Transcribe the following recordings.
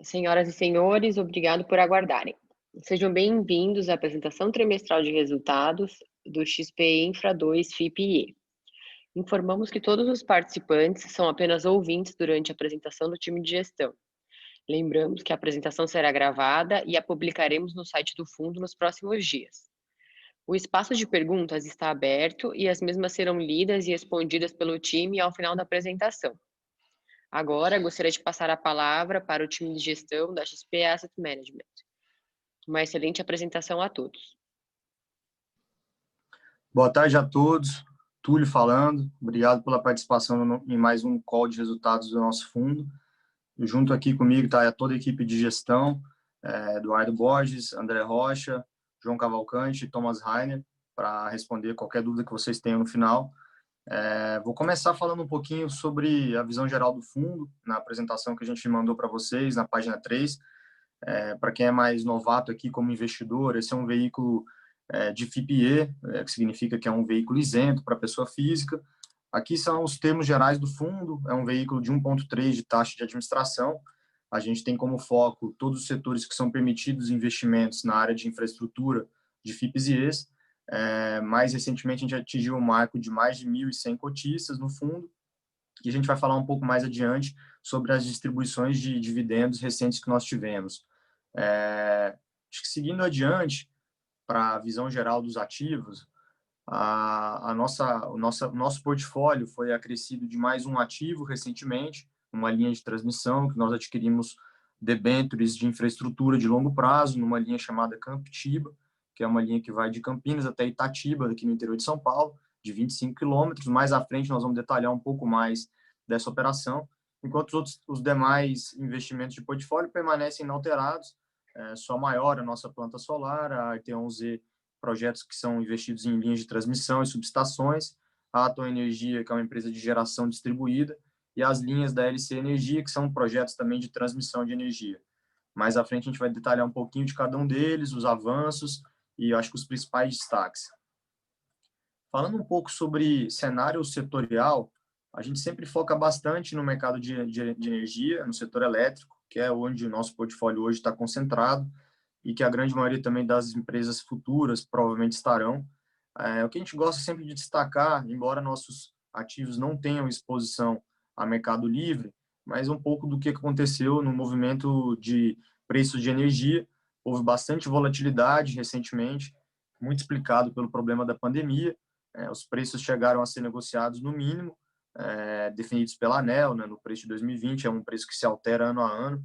Senhoras e senhores, obrigado por aguardarem. Sejam bem-vindos à apresentação trimestral de resultados do XP Infra 2 FIPE. Informamos que todos os participantes são apenas ouvintes durante a apresentação do time de gestão. Lembramos que a apresentação será gravada e a publicaremos no site do fundo nos próximos dias. O espaço de perguntas está aberto e as mesmas serão lidas e respondidas pelo time ao final da apresentação. Agora, gostaria de passar a palavra para o time de gestão da XP Asset Management. Uma excelente apresentação a todos. Boa tarde a todos. Túlio falando. Obrigado pela participação em mais um call de resultados do nosso fundo. Junto aqui comigo está toda a equipe de gestão, Eduardo Borges, André Rocha, João Cavalcante e Thomas Rainer, para responder qualquer dúvida que vocês tenham no final. Vou começar falando um pouquinho sobre a visão geral do fundo, na apresentação que a gente mandou para vocês, na página 3. Para quem é mais novato aqui como investidor, esse é um veículo de FIPE, que significa que é um veículo isento para pessoa física. Aqui são os termos gerais do fundo, é um veículo de 1,3 de taxa de administração. A gente tem como foco todos os setores que são permitidos investimentos na área de infraestrutura de FIPs e ES. Mais recentemente, a gente atingiu um marco de mais de 1.100 cotistas no fundo, e a gente vai falar um pouco mais adiante sobre as distribuições de dividendos recentes que nós tivemos. Acho que seguindo adiante, para a visão geral dos ativos, o nosso portfólio foi acrescido de mais um ativo recentemente, uma linha de transmissão que nós adquirimos debêntures de infraestrutura de longo prazo, numa linha chamada Camptiba, que é uma linha que vai de Campinas até Itatiba, aqui no interior de São Paulo, de 25 quilômetros. Mais à frente nós vamos detalhar um pouco mais dessa operação, enquanto os demais investimentos de portfólio permanecem inalterados. Só maior a nossa planta solar, a Arteon-Z, projetos que são investidos em linhas de transmissão e subestações, a Atom Energia, que é uma empresa de geração distribuída, e as linhas da LC Energia, que são projetos também de transmissão de energia. Mais à frente a gente vai detalhar um pouquinho de cada um deles, os avanços e eu acho que os principais destaques. Falando um pouco sobre cenário setorial, a gente sempre foca bastante no mercado de energia, no setor elétrico, que é onde o nosso portfólio hoje está concentrado e que a grande maioria também das empresas futuras provavelmente estarão. O que a gente gosta sempre de destacar, embora nossos ativos não tenham exposição a mercado livre, mas um pouco do que aconteceu no movimento de preços de energia. Houve bastante volatilidade recentemente, muito explicado pelo problema da pandemia. Os preços chegaram a ser negociados no mínimo, definidos pela ANEEL, né, no preço de 2020, é um preço que se altera ano a ano,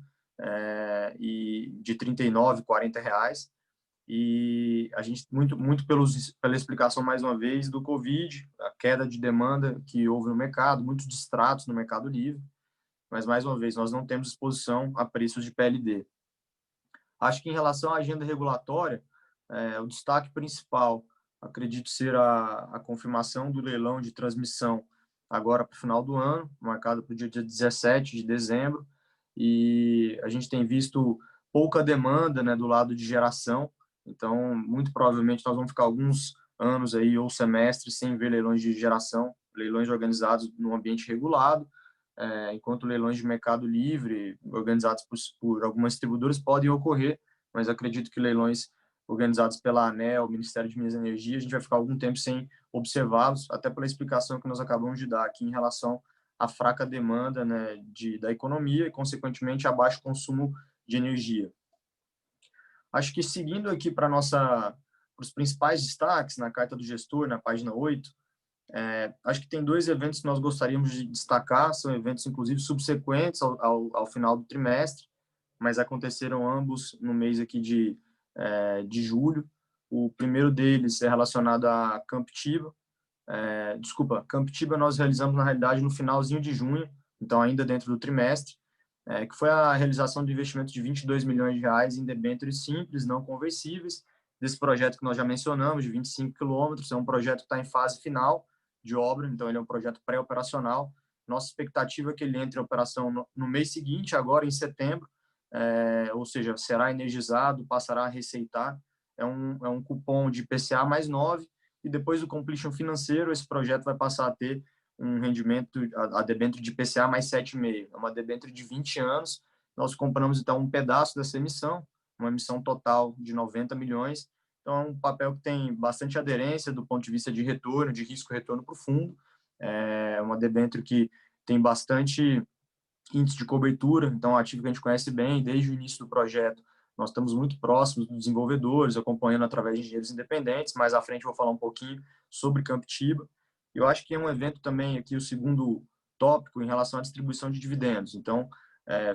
e de R$ 39, R$ 40. E a gente, muito pela explicação, mais uma vez, do Covid, a queda de demanda que houve no mercado, muitos distratos no mercado livre, mas, mais uma vez, nós não temos exposição a preços de PLD. Acho que, em relação à agenda regulatória, o destaque principal, acredito ser a confirmação do leilão de transmissão agora para o final do ano, marcado para o dia 17 de dezembro, e a gente tem visto pouca demanda, né, do lado de geração, então, muito provavelmente, nós vamos ficar alguns anos aí, ou semestres, sem ver leilões de geração, leilões organizados no ambiente regulado, enquanto leilões de mercado livre, organizados por algumas distribuidoras, podem ocorrer, mas acredito que leilões organizados pela ANEEL, Ministério de Minas e Energia, a gente vai ficar algum tempo sem observá-los, até pela explicação que nós acabamos de dar aqui em relação à fraca demanda, né, da economia e, consequentemente, a baixo consumo de energia. Acho que, seguindo aqui para os principais destaques na carta do gestor, na página 8, acho que tem dois eventos que nós gostaríamos de destacar, são eventos, inclusive, subsequentes ao final do trimestre, mas aconteceram ambos no mês aqui de julho. O primeiro deles é relacionado a Camptiba. Camptiba nós realizamos, na realidade, no finalzinho de junho, então ainda dentro do trimestre, que foi a realização de investimento de R$ 22 milhões em debêntures simples, não conversíveis, desse projeto que nós já mencionamos, de 25 quilômetros. É um projeto que está em fase final de obra, então ele é um projeto pré-operacional. Nossa expectativa é que ele entre em operação no mês seguinte, agora em setembro, ou seja, será energizado, passará a receitar. É um cupom de IPCA mais 9, e depois do completion financeiro, esse projeto vai passar a ter um rendimento, a debênture de IPCA mais 7,5. É uma debênture de 20 anos, nós compramos, então, um pedaço dessa emissão, uma emissão total de 90 milhões. Então, é um papel que tem bastante aderência do ponto de vista de retorno, de risco-retorno para o fundo. É uma debênture que tem bastante índice de cobertura, então é um ativo que a gente conhece bem desde o início do projeto. Nós estamos muito próximos dos desenvolvedores, acompanhando através de engenheiros independentes. Mais à frente eu vou falar um pouquinho sobre Campitiba. Eu acho que é um evento também aqui, o segundo tópico, em relação à distribuição de dividendos. Então,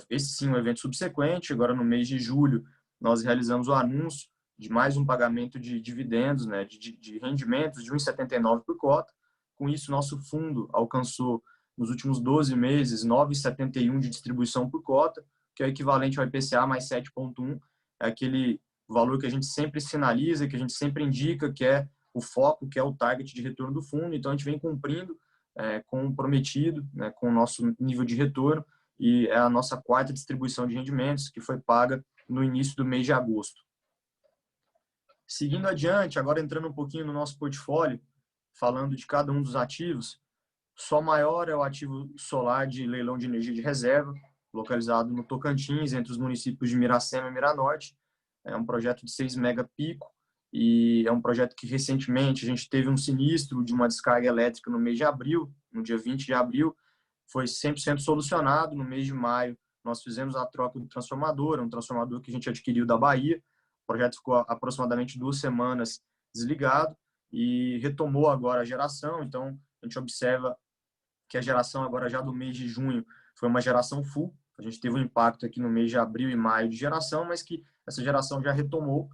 esse sim é um evento subsequente. Agora, no mês de julho, nós realizamos o anúncio de mais um pagamento de dividendos, né, de rendimentos de 1,79 por cota. Com isso, nosso fundo alcançou, nos últimos 12 meses, 9,71 de distribuição por cota, que é equivalente ao IPCA mais 7,1. É aquele valor que a gente sempre sinaliza, que a gente sempre indica, que é o foco, que é o target de retorno do fundo. Então, a gente vem cumprindo com o prometido, né, com o nosso nível de retorno, e é a nossa quarta distribuição de rendimentos, que foi paga no início do mês de agosto. Seguindo adiante, agora entrando um pouquinho no nosso portfólio, falando de cada um dos ativos, Sol Maior é o ativo solar de leilão de energia de reserva, localizado no Tocantins, entre os municípios de Miracema e Miranorte. É um projeto de 6 megapico e é um projeto que recentemente a gente teve um sinistro de uma descarga elétrica no mês de abril, no dia 20 de abril, foi 100% solucionado. No mês de maio, nós fizemos a troca do transformador, um transformador que a gente adquiriu da Bahia. O projeto ficou aproximadamente 2 semanas desligado e retomou agora a geração. Então, a gente observa que a geração agora já do mês de junho foi uma geração full. A gente teve um impacto aqui no mês de abril e maio de geração, mas que essa geração já retomou.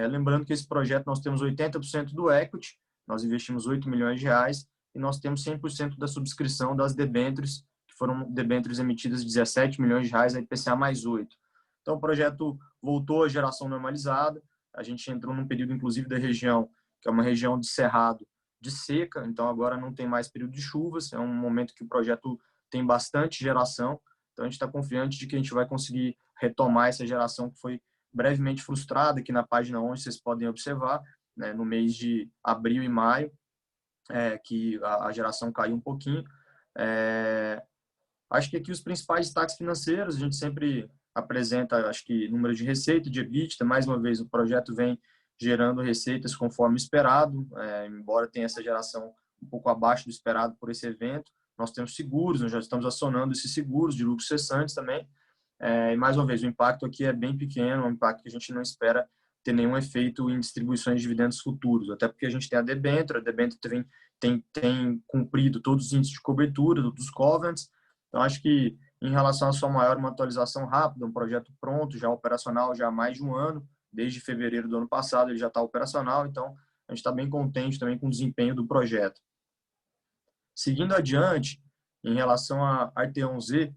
Lembrando que esse projeto nós temos 80% do equity, nós investimos 8 milhões de reais e nós temos 100% da subscrição das debêntures, que foram debêntures emitidas de 17 milhões de reais a IPCA mais 8. Então o projeto voltou à geração normalizada, a gente entrou num período inclusive da região, que é uma região de cerrado, de seca, então agora não tem mais período de chuvas, é um momento que o projeto tem bastante geração, então a gente está confiante de que a gente vai conseguir retomar essa geração que foi brevemente frustrada, aqui na página 11 vocês podem observar, né, no mês de abril e maio, que a geração caiu um pouquinho. Acho que aqui os principais destaques financeiros, a gente sempre apresenta, acho que número de receita, de EBITDA, mais uma vez o projeto vem gerando receitas conforme esperado, embora tenha essa geração um pouco abaixo do esperado por esse evento. Nós temos seguros, nós já estamos acionando esses seguros de lucros cessantes também. E mais uma vez, o impacto aqui é bem pequeno, um impacto que a gente não espera ter nenhum efeito em distribuições de dividendos futuros, até porque a gente tem a debênture tem cumprido todos os índices de cobertura dos covenants. Então, acho que em relação à Sol Maior, uma atualização rápida, um projeto pronto, já operacional já há mais de um ano, desde fevereiro do ano passado ele já está operacional, então a gente está bem contente também com o desempenho do projeto. Seguindo adiante, em relação a Arteon-Z,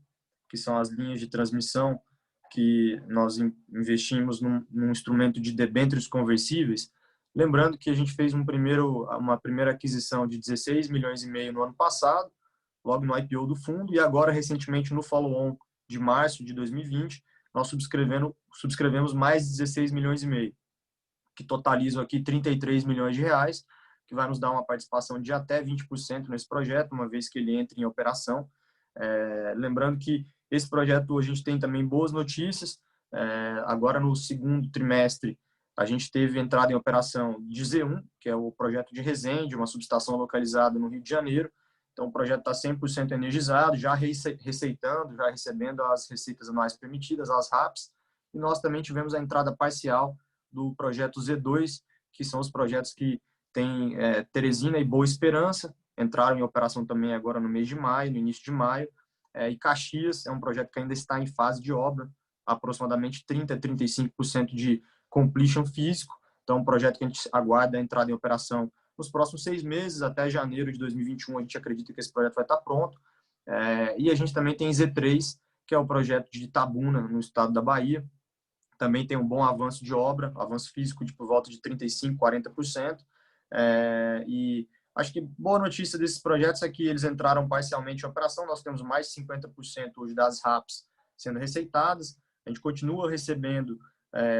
que são as linhas de transmissão que nós investimos num instrumento de debêntures conversíveis, lembrando que a gente fez uma primeira aquisição de 16 milhões e meio no ano passado, logo no IPO do fundo, e agora, recentemente, no follow-on de março de 2020, nós subscrevemos mais 16 milhões e meio, que totalizam aqui 33 milhões de reais, que vai nos dar uma participação de até 20% nesse projeto, uma vez que ele entre em operação. Lembrando que esse projeto a gente tem também boas notícias. Agora, no segundo trimestre, a gente teve entrada em operação de Z1, que é o projeto de Resende, uma subestação localizada no Rio de Janeiro. Então, o projeto está 100% energizado, já receitando, já recebendo as receitas anuais permitidas, as RAPs. E nós também tivemos a entrada parcial do projeto Z2, que são os projetos que têm Teresina e Boa Esperança, entraram em operação também agora no mês de maio, no início de maio. E Caxias é um projeto que ainda está em fase de obra, aproximadamente 30% a 35% de completion físico. Então, um projeto que a gente aguarda a entrada em operação nos próximos 6 meses, até janeiro de 2021, a gente acredita que esse projeto vai estar pronto. E a gente também tem Z3, que é o projeto de Itabuna, no estado da Bahia. Também tem um bom avanço de obra, avanço físico de por volta de 35%, 40%. E acho que boa notícia desses projetos é que eles entraram parcialmente em operação. Nós temos mais de 50% hoje das RAPs sendo receitadas. A gente continua recebendo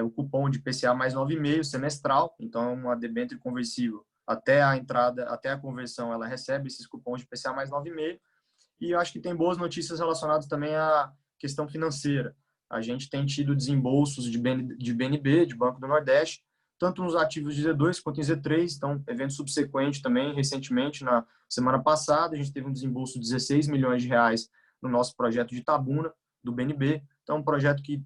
o cupom de PCA mais 9,5 semestral. Então, é uma debênture conversível. Até a entrada, até a conversão, ela recebe esses cupons de PCA mais 9,5. E eu acho que tem boas notícias relacionadas também à questão financeira. a gente tem tido desembolsos de BNB, de Banco do Nordeste, tanto nos ativos de Z2 quanto em Z3. Então, evento subsequente também, recentemente, na semana passada, a gente teve um desembolso de 16 milhões de reais no nosso projeto de Itabuna, do BNB. Então, um projeto que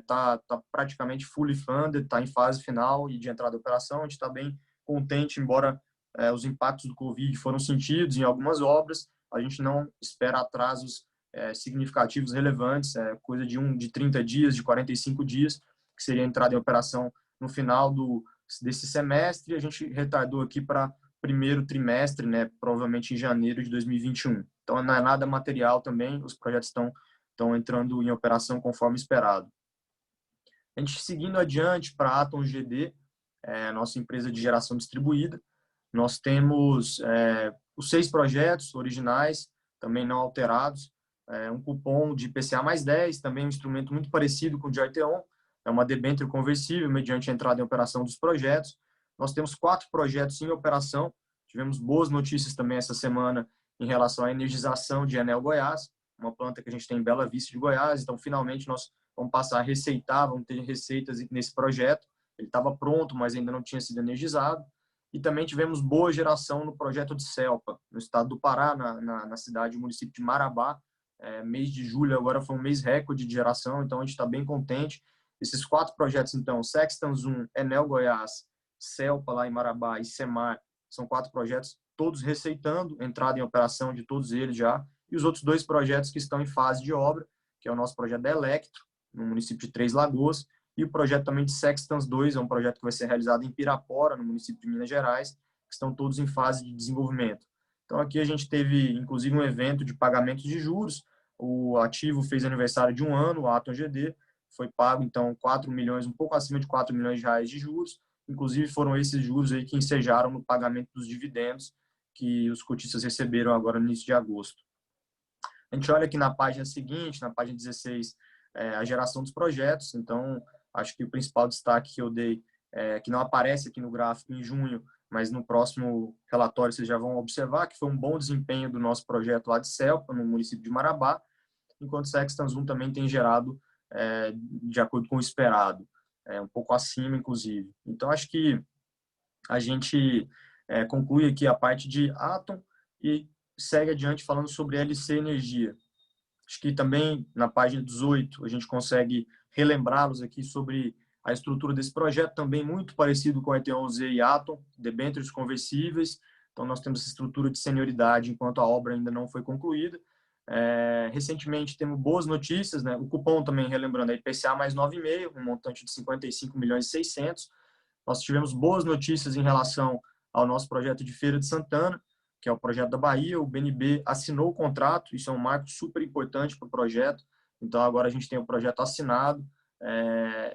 tá praticamente fully funded, está em fase final e de entrada em operação. A gente está bem contente, embora os impactos do Covid foram sentidos em algumas obras, a gente não espera atrasos significativos, relevantes, coisa de 30 dias, de 45 dias, que seria a entrada em operação no final desse semestre. A gente retardou aqui para primeiro trimestre, né, provavelmente em janeiro de 2021. Então, não é nada material também, os projetos estão entrando em operação conforme esperado. A gente seguindo adiante para a Atom GD, nossa empresa de geração distribuída, nós temos os 6 projetos originais, também não alterados, um cupom de IPCA mais 10, também um instrumento muito parecido com o de Arteon, é uma debênture conversível mediante a entrada em operação dos projetos. Nós temos 4 projetos em operação, tivemos boas notícias também essa semana em relação à energização de Enel Goiás, uma planta que a gente tem em Bela Vista de Goiás. Então, finalmente, nós vamos passar a receitar, vamos ter receitas nesse projeto. Ele estava pronto, mas ainda não tinha sido energizado. E também tivemos boa geração no projeto de Celpa, no estado do Pará, na cidade, município de Marabá. Mês de julho agora foi um mês recorde de geração, então a gente está bem contente. Esses 4 projetos, então, Sextans 1, Enel Goiás, Celpa lá em Marabá e Semar, são 4 projetos, todos receitando, entrada em operação de todos eles já. E os outros 2 projetos que estão em fase de obra, que é o nosso projeto da Electro, no município de Três Lagoas, e o projeto também de Sextans 2, é um projeto que vai ser realizado em Pirapora, no município de Minas Gerais, que estão todos em fase de desenvolvimento. Então, aqui a gente teve, inclusive, um evento de pagamento de juros. O ativo fez aniversário de 1 ano, o Atom GD, foi pago, então, 4 milhões, um pouco acima de 4 milhões de reais de juros. Inclusive, foram esses juros aí que ensejaram no pagamento dos dividendos que os cotistas receberam agora no início de agosto. A gente olha aqui na página seguinte, na página 16, a geração dos projetos. Então, acho que o principal destaque que eu dei, que não aparece aqui no gráfico em junho, mas no próximo relatório vocês já vão observar, que foi um bom desempenho do nosso projeto lá de Celpa, no município de Marabá, enquanto o Sextans 1 também tem gerado de acordo com o esperado, um pouco acima, inclusive. Então, acho que a gente conclui aqui a parte de Atom e segue adiante falando sobre LC Energia. Acho que também na página 18 a gente consegue relembrá-los aqui sobre a estrutura desse projeto, também muito parecido com a ET11 e Atom, debêntures conversíveis. Então, nós temos essa estrutura de senioridade enquanto a obra ainda não foi concluída. Recentemente temos boas notícias, né? O cupom também, relembrando, é IPCA mais 9,5, um montante de 55 milhões e 600. Nós tivemos boas notícias em relação ao nosso projeto de Feira de Santana, que é o projeto da Bahia. O BNB assinou o contrato, isso é um marco super importante para o projeto. Então, agora a gente tem o projeto assinado,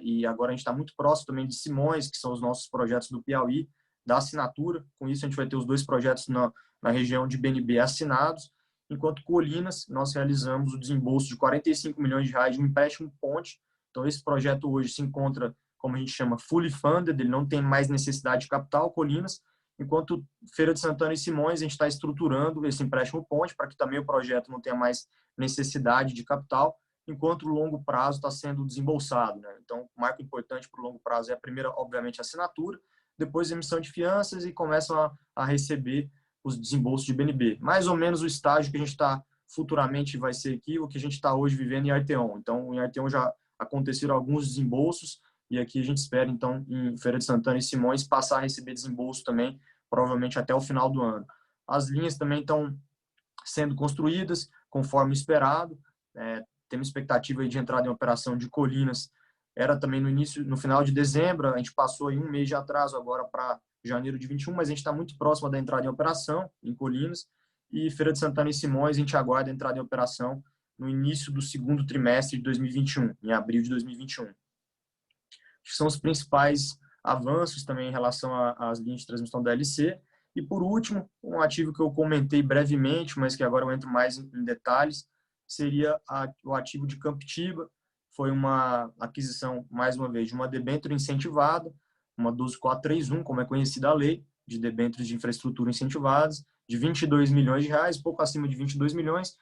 e agora a gente está muito próximo também de Simões, que são os nossos projetos do Piauí, da assinatura. Com isso, a gente vai ter os 2 projetos na região de BNB assinados, enquanto Colinas, nós realizamos o desembolso de 45 milhões de reais de um empréstimo ponte. Então, esse projeto hoje se encontra, como a gente chama, fully funded, ele não tem mais necessidade de capital, Colinas, enquanto Feira de Santana e Simões, a gente está estruturando esse empréstimo ponte para que também o projeto não tenha mais necessidade de capital, enquanto o longo prazo está sendo desembolsado, né? Então, o marco importante para o longo prazo é a primeira, obviamente, a assinatura, depois a emissão de fianças e começam a receber os desembolsos de BNB. Mais ou menos o estágio que a gente está futuramente vai ser aqui, o que a gente está hoje vivendo em Arteon. Então, em Arteon já aconteceram alguns desembolsos, e aqui a gente espera, então, em Feira de Santana e Simões, passar a receber desembolso também, provavelmente até o final do ano. As linhas também estão sendo construídas conforme esperado. Temos expectativa de entrada em operação de Colinas. Era também no final de dezembro, a gente passou aí um mês de atraso agora para janeiro de 21, mas a gente está muito próximo da entrada em operação em Colinas. E Feira de Santana e Simões, a gente aguarda a entrada em operação no início do segundo trimestre de 2021, em abril de 2021. Que são os principais avanços também em relação às linhas de transmissão da LC. E, por último, um ativo que eu comentei brevemente, mas que agora eu entro mais em detalhes, seria o ativo de Campitiba. Foi uma aquisição, mais uma vez, de uma debênture incentivada, uma 12431, como é conhecida a lei, de debêntures de infraestrutura incentivadas, de 22 milhões de reais, pouco acima de 22 milhões,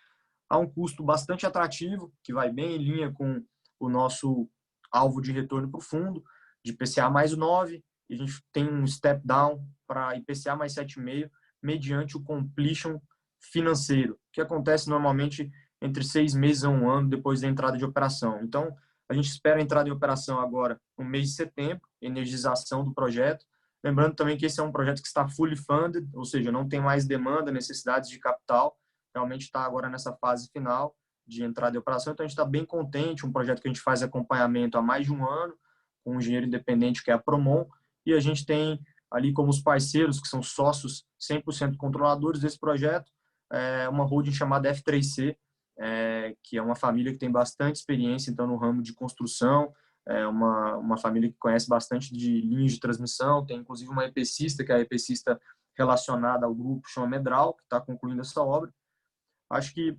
a um custo bastante atrativo, que vai bem em linha com o nosso alvo de retorno para o fundo, de IPCA mais 9, e a gente tem um step down para IPCA mais 7,5, mediante o completion financeiro, que acontece normalmente entre 6 meses a 1 ano depois da entrada de operação. Então, a gente espera a entrada em operação agora no mês de setembro, energização do projeto. Lembrando também que esse é um projeto que está fully funded, ou seja, não tem mais demanda, necessidades de capital, realmente está agora nessa fase final de entrada em operação, então a gente está bem contente, um projeto que a gente faz acompanhamento há mais de 1 ano, com um engenheiro independente que é a Promon, e a gente tem ali como os parceiros, que são sócios 100% controladores desse projeto, uma holding chamada F3C, que é uma família que tem bastante experiência então no ramo de construção, uma família que conhece bastante de linhas de transmissão, tem inclusive uma EPCista, que é a EPCista relacionada ao grupo, chama Medral, que está concluindo essa obra. Acho que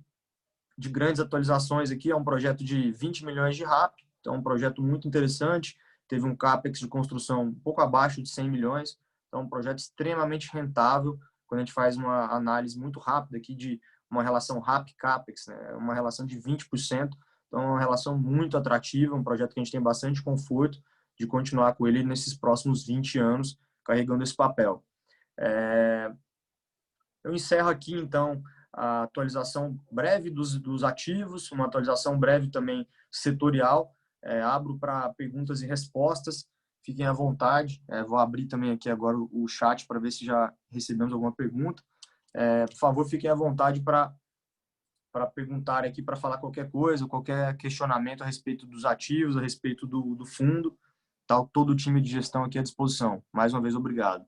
de grandes atualizações aqui, é um projeto de 20 milhões de RAP, então um projeto muito interessante, teve um CAPEX de construção um pouco abaixo de 100 milhões, então um projeto extremamente rentável, quando a gente faz uma análise muito rápida aqui de uma relação RAP-CAPEX, né, uma relação de 20%, então é uma relação muito atrativa, um projeto que a gente tem bastante conforto de continuar com ele nesses próximos 20 anos, carregando esse papel. Eu encerro aqui, então, a atualização breve dos ativos, uma atualização breve também setorial. Abro para perguntas e respostas. Fiquem à vontade. Vou abrir também aqui agora o chat para ver se já recebemos alguma pergunta. Por favor, fiquem à vontade para perguntar aqui, para falar qualquer coisa, qualquer questionamento a respeito dos ativos, a respeito do fundo. Tá, todo o time de gestão aqui à disposição. Mais uma vez, obrigado.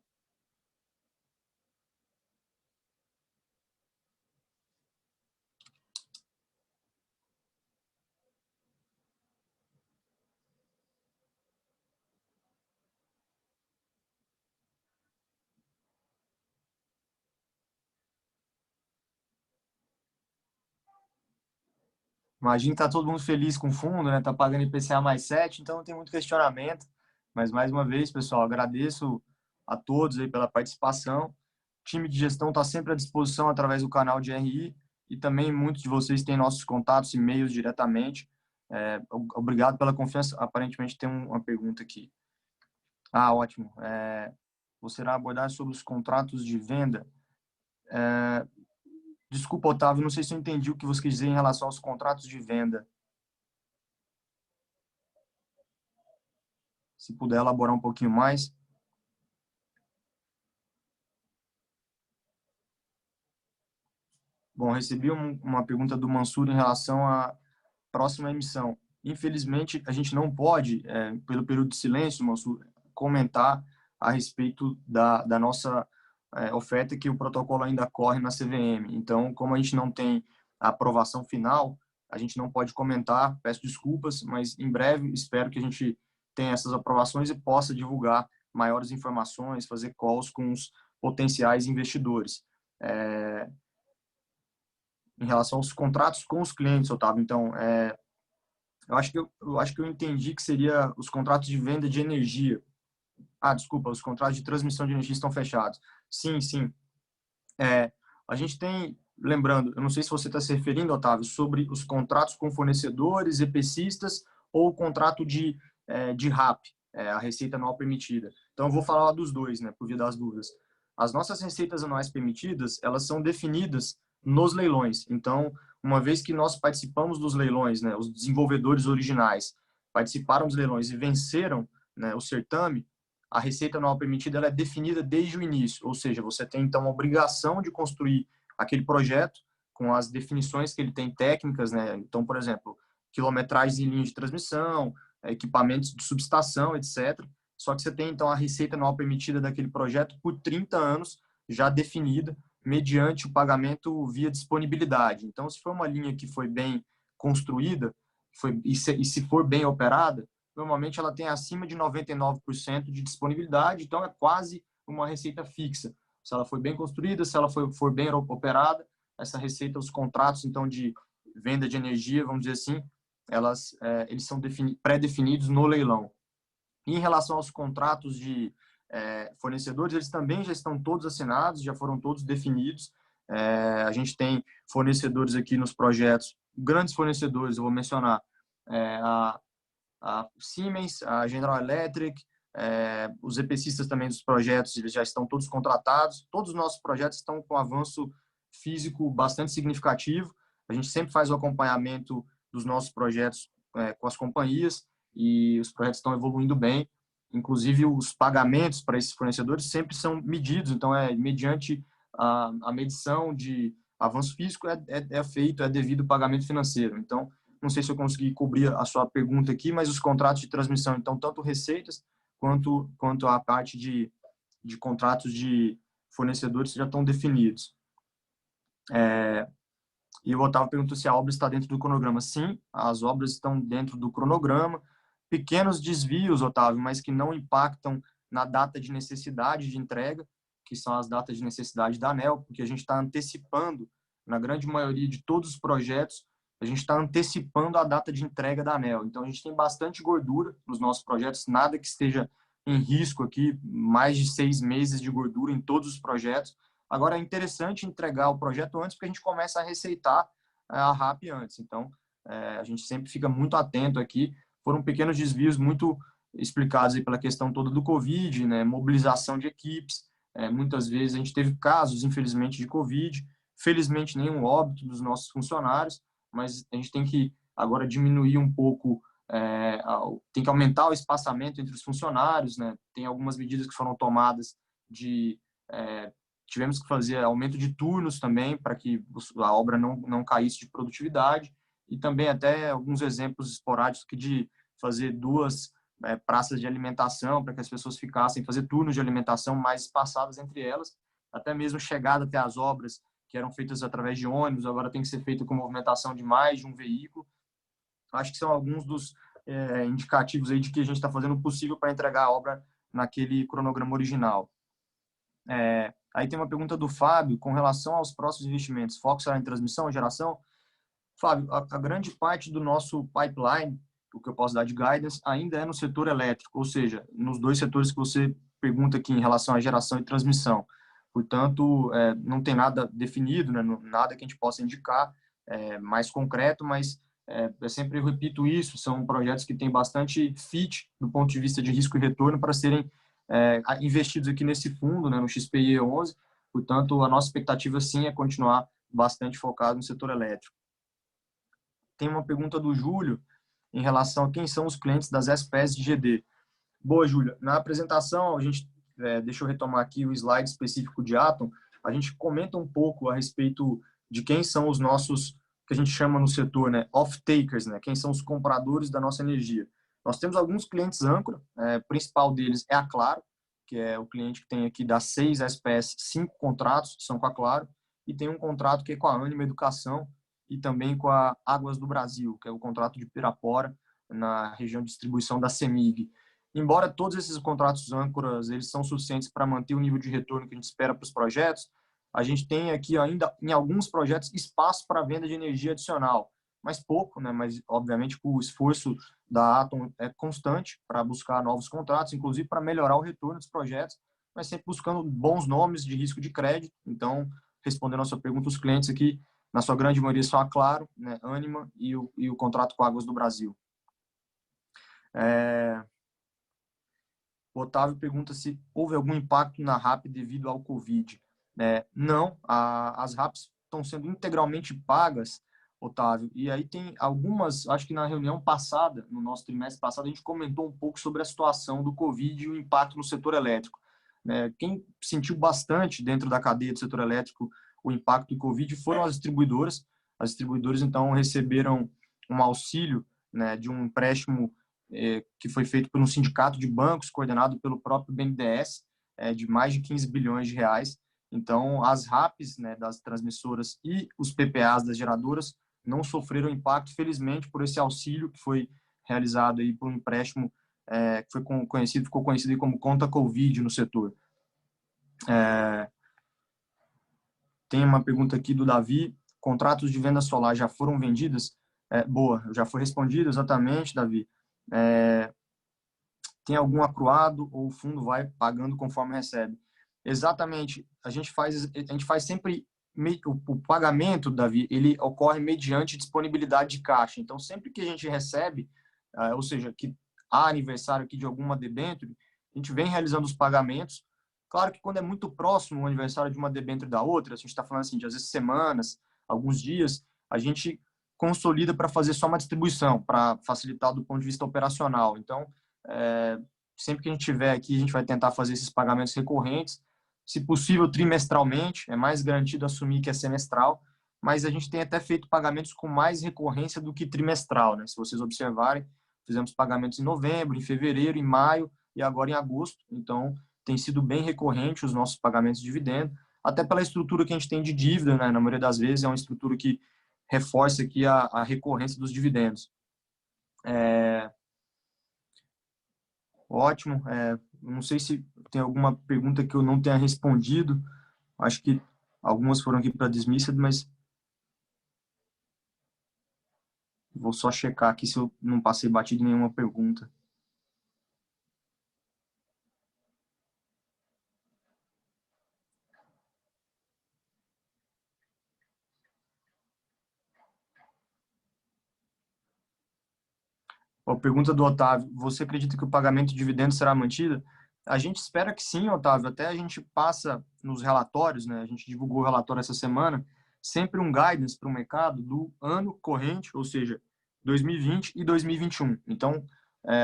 Imagino que está todo mundo feliz com o fundo, né? Está pagando IPCA mais 7, então não tem muito questionamento. Mas, mais uma vez, pessoal, agradeço a todos aí pela participação. O time de gestão está sempre à disposição através do canal de RI e também muitos de vocês têm nossos contatos, e-mails diretamente. Obrigado pela confiança. Aparentemente tem uma pergunta aqui. Ótimo. Você irá abordar sobre os contratos de venda. Desculpa, Otávio, não sei se eu entendi o que você quis dizer em relação aos contratos de venda. Se puder elaborar um pouquinho mais. Bom, recebi uma pergunta do Mansur em relação à próxima emissão. Infelizmente, a gente não pode, pelo período de silêncio, Mansur, comentar a respeito da nossa oferta, que o protocolo ainda corre na CVM. Então, como a gente não tem a aprovação final, a gente não pode comentar, peço desculpas, mas em breve espero que a gente tenha essas aprovações e possa divulgar maiores informações, fazer calls com os potenciais investidores. Em relação aos contratos com os clientes, Otávio, então, eu acho que eu entendi que seria os contratos de venda de energia. Desculpa, os contratos de transmissão de energia estão fechados. Sim, sim. A gente tem, lembrando, eu não sei se você está se referindo, Otávio, sobre os contratos com fornecedores, EPCistas ou o contrato de RAP, a receita anual permitida. Então, eu vou falar dos dois, né, por via das dúvidas. As nossas receitas anuais permitidas, elas são definidas nos leilões. Então, uma vez que nós participamos dos leilões, né, os desenvolvedores originais participaram dos leilões e venceram, né, o certame, a receita anual permitida ela é definida desde o início, ou seja, você tem então a obrigação de construir aquele projeto com as definições que ele tem técnicas, né? Então, por exemplo, quilometragem em linha de transmissão, equipamentos de subestação, etc. Só que você tem então a receita anual permitida daquele projeto por 30 anos já definida mediante o pagamento via disponibilidade. Então, se for uma linha que foi bem construída e se for bem operada, normalmente ela tem acima de 99% de disponibilidade, então é quase uma receita fixa. Se ela foi bem construída, se ela for bem operada, essa receita, os contratos então de venda de energia, vamos dizer assim, eles são pré-definidos no leilão. E em relação aos contratos de fornecedores, eles também já estão todos assinados, já foram todos definidos. A gente tem fornecedores aqui nos projetos, grandes fornecedores, eu vou mencionar, a, a Siemens, a General Electric, os EPCistas também dos projetos, eles já estão todos contratados. Todos os nossos projetos estão com avanço físico bastante significativo. A gente sempre faz o acompanhamento dos nossos projetos com as companhias e os projetos estão evoluindo bem. Inclusive, os pagamentos para esses fornecedores sempre são medidos, então mediante a medição de avanço físico feito, é devido ao pagamento financeiro. Então, não sei se eu consegui cobrir a sua pergunta aqui, mas os contratos de transmissão, então, tanto receitas quanto a parte de contratos de fornecedores já estão definidos. E o Otávio perguntou se a obra está dentro do cronograma. Sim, as obras estão dentro do cronograma. Pequenos desvios, Otávio, mas que não impactam na data de necessidade de entrega, que são as datas de necessidade da ANEEL, porque a gente está antecipando, na grande maioria de todos os projetos, a gente está antecipando a data de entrega da ANEEL. Então, a gente tem bastante gordura nos nossos projetos, nada que esteja em risco aqui, mais de 6 meses de gordura em todos os projetos. Agora, é interessante entregar o projeto antes, porque a gente começa a receitar a RAP antes. Então, a gente sempre fica muito atento aqui. Foram pequenos desvios muito explicados aí pela questão toda do Covid, né? Mobilização de equipes. Muitas vezes a gente teve casos, infelizmente, de Covid. Felizmente, nenhum óbito dos nossos funcionários, mas a gente tem que agora diminuir um pouco, tem que aumentar o espaçamento entre os funcionários, né? Tem algumas medidas que foram tomadas tivemos que fazer aumento de turnos também para que a obra não caísse de produtividade e também até alguns exemplos esporádicos de fazer 2 praças de alimentação para que as pessoas ficassem, fazer turnos de alimentação mais espaçados entre elas, até mesmo chegada até as obras que eram feitas através de ônibus, agora tem que ser feito com movimentação de mais de um veículo. Acho que são alguns dos indicativos aí de que a gente está fazendo o possível para entregar a obra naquele cronograma original. Aí tem uma pergunta do Fábio com relação aos próximos investimentos. Foco será em transmissão e geração? Fábio, a grande parte do nosso pipeline, o que eu posso dar de guidance, ainda é no setor elétrico, ou seja, nos 2 setores que você pergunta aqui em relação à geração e transmissão. Portanto, não tem nada definido, né, nada que a gente possa indicar mais concreto, mas eu sempre repito isso, são projetos que têm bastante fit do ponto de vista de risco e retorno para serem investidos aqui nesse fundo, né, no XPI 11. Portanto, a nossa expectativa, sim, é continuar bastante focado no setor elétrico. Tem uma pergunta do Júlio em relação a quem são os clientes das SPS de GD. Boa, Júlia. Na apresentação, a gente, deixa eu retomar aqui o slide específico de Atom, a gente comenta um pouco a respeito de quem são os nossos, que a gente chama no setor, né, off-takers, né, quem são os compradores da nossa energia. Nós temos alguns clientes âncora, o principal deles é a Claro, que é o cliente que tem aqui das 6 SPS, 5 contratos são com a Claro, e tem um contrato que é com a Ânima Educação e também com a Águas do Brasil, que é o contrato de Pirapora, na região de distribuição da CEMIG. Embora todos esses contratos âncoras eles são suficientes para manter o nível de retorno que a gente espera para os projetos, a gente tem aqui ainda, em alguns projetos, espaço para venda de energia adicional. Mais pouco, né? Mas, obviamente, o esforço da Atom é constante para buscar novos contratos, inclusive para melhorar o retorno dos projetos, mas sempre buscando bons nomes de risco de crédito. Então, respondendo a sua pergunta, os clientes aqui, na sua grande maioria, são a Claro, né, Ânima e o contrato com Águas do Brasil. O Otávio pergunta se houve algum impacto na RAP devido ao Covid. Não, as RAPs estão sendo integralmente pagas, Otávio, e aí tem algumas, acho que na reunião passada, no nosso trimestre passado, a gente comentou um pouco sobre a situação do Covid e o impacto no setor elétrico. Quem sentiu bastante dentro da cadeia do setor elétrico o impacto do Covid foram as distribuidoras. As distribuidoras, então, receberam um auxílio, né, de um empréstimo que foi feito por um sindicato de bancos, coordenado pelo próprio BNDES, de mais de 15 bilhões de reais. Então, as RAPs, né, das transmissoras e os PPAs das geradoras não sofreram impacto, felizmente, por esse auxílio que foi realizado aí por um empréstimo que ficou conhecido como conta Covid no setor. Tem uma pergunta aqui do Davi. Contratos de venda solar já foram vendidas? Boa, já foi respondido exatamente, Davi. Tem algum acruado ou o fundo vai pagando conforme recebe? Exatamente. A gente faz sempre o pagamento, Davi, ele ocorre mediante disponibilidade de caixa. Então, sempre que a gente recebe, ou seja, que há aniversário aqui de alguma debênture, a gente vem realizando os pagamentos. Claro que quando é muito próximo o aniversário de uma debênture da outra, a gente está falando assim de às vezes semanas, alguns dias, a gente consolida para fazer só uma distribuição, para facilitar do ponto de vista operacional. Então, sempre que a gente tiver aqui, a gente vai tentar fazer esses pagamentos recorrentes, se possível trimestralmente, é mais garantido assumir que é semestral, mas a gente tem até feito pagamentos com mais recorrência do que trimestral, né? Se vocês observarem, fizemos pagamentos em novembro, em fevereiro, em maio e agora em agosto, então tem sido bem recorrente os nossos pagamentos de dividendo, até pela estrutura que a gente tem de dívida, né? Na maioria das vezes é uma estrutura que reforça aqui a recorrência dos dividendos. Ótimo. Não sei se tem alguma pergunta que eu não tenha respondido. Acho que algumas foram aqui para dismissed, mas vou só checar aqui se eu não passei batido nenhuma pergunta. A pergunta do Otávio: você acredita que o pagamento de dividendos será mantido? A gente espera que sim, Otávio. Até a gente passa nos relatórios, né? A gente divulgou o relatório essa semana, sempre um guidance para o mercado do ano corrente, ou seja, 2020 e 2021. Então,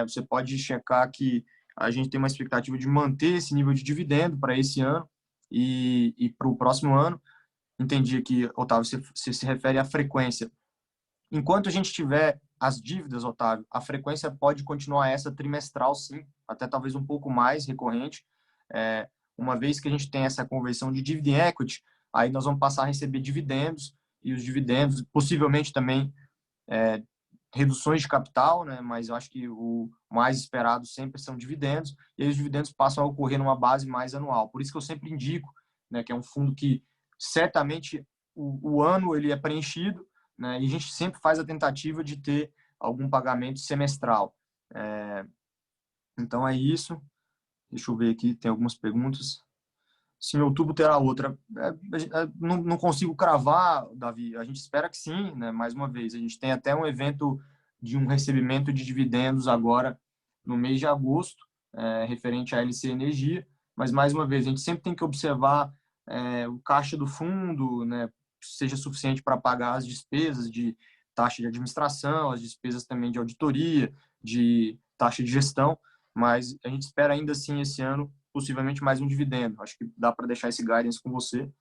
você pode checar que a gente tem uma expectativa de manter esse nível de dividendo para esse ano e para o próximo ano. Entendi que, Otávio, você se refere à frequência. Enquanto a gente tiver as dívidas, Otávio, a frequência pode continuar essa trimestral, sim, até talvez um pouco mais recorrente. Uma vez que a gente tem essa conversão de dividend equity, aí nós vamos passar a receber dividendos, e os dividendos, possivelmente também reduções de capital, né? Mas eu acho que o mais esperado sempre são dividendos, e aí os dividendos passam a ocorrer numa base mais anual. Por isso que eu sempre indico, né, que é um fundo que certamente o ano ele é preenchido, né, e a gente sempre faz a tentativa de ter algum pagamento semestral. Então é isso. Deixa eu ver aqui, tem algumas perguntas. Se em outubro terá outra. Não consigo cravar, Davi. A gente espera que sim, né? Mais uma vez. A gente tem até um evento de um recebimento de dividendos agora no mês de agosto, referente à LC Energia. Mas, mais uma vez, a gente sempre tem que observar o caixa do fundo, né? Seja suficiente para pagar as despesas de taxa de administração, as despesas também de auditoria, de taxa de gestão. Mas a gente espera ainda assim esse ano possivelmente mais um dividendo. Acho que dá para deixar esse guidance com você.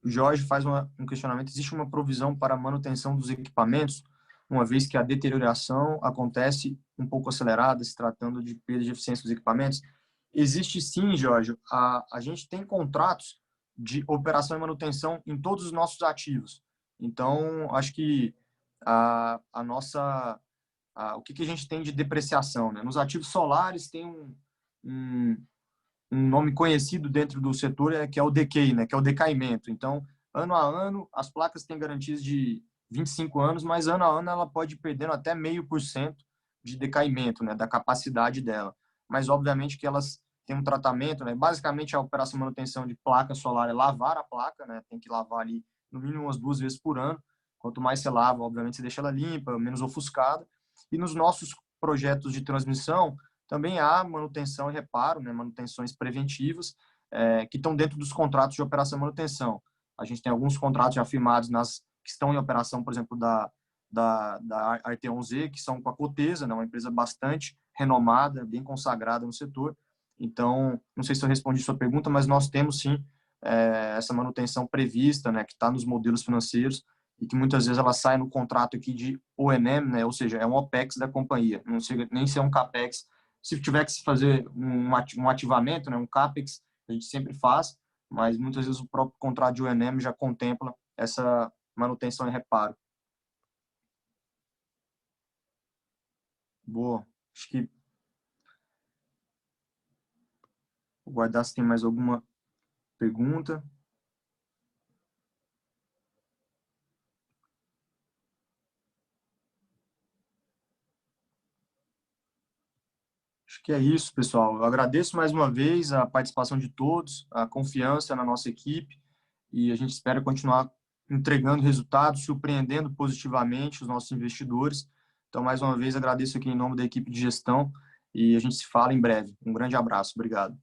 O Jorge faz um questionamento: existe uma provisão para a manutenção dos equipamentos, uma vez que a deterioração acontece um pouco acelerada, se tratando de perda de eficiência dos equipamentos? Existe sim, Jorge. A gente tem contratos de operação e manutenção em todos os nossos ativos. Então, acho que a nossa o que a gente tem de depreciação, né? Nos ativos solares tem um, um nome conhecido dentro do setor, que é o decay, né? Que é o decaimento. Então, ano a ano, as placas têm garantias de 25 anos, mas ano a ano ela pode ir perdendo até 0,5% de decaimento, né? Da capacidade dela. Mas, obviamente, que elas têm um tratamento, né? Basicamente, a operação de manutenção de placa solar é lavar a placa, né? Tem que lavar ali no mínimo umas 2 vezes por ano. Quanto mais você lava, obviamente, você deixa ela limpa, menos ofuscada. E nos nossos projetos de transmissão, também há manutenção e reparo, né, manutenções preventivas, que estão dentro dos contratos de operação e manutenção. A gente tem alguns contratos já firmados que estão em operação, por exemplo, da Arteon-Z, que são com a Cotesa, né, uma empresa bastante renomada, bem consagrada no setor. Então, não sei se eu respondi sua pergunta, mas nós temos sim essa manutenção prevista, né, que está nos modelos financeiros, e que muitas vezes ela sai no contrato aqui de O&M, né, ou seja, é um OPEX da companhia, não chega nem ser um CAPEX. Se tiver que se fazer um ativamento, né, um CAPEX, a gente sempre faz, mas muitas vezes o próprio contrato de O&M já contempla essa manutenção e reparo. Boa. Acho que vou guardar se tem mais alguma pergunta. Acho que é isso, pessoal. Eu agradeço mais uma vez a participação de todos, a confiança na nossa equipe e a gente espera continuar entregando resultados, surpreendendo positivamente os nossos investidores. Então, mais uma vez, agradeço aqui em nome da equipe de gestão e a gente se fala em breve. Um grande abraço. Obrigado.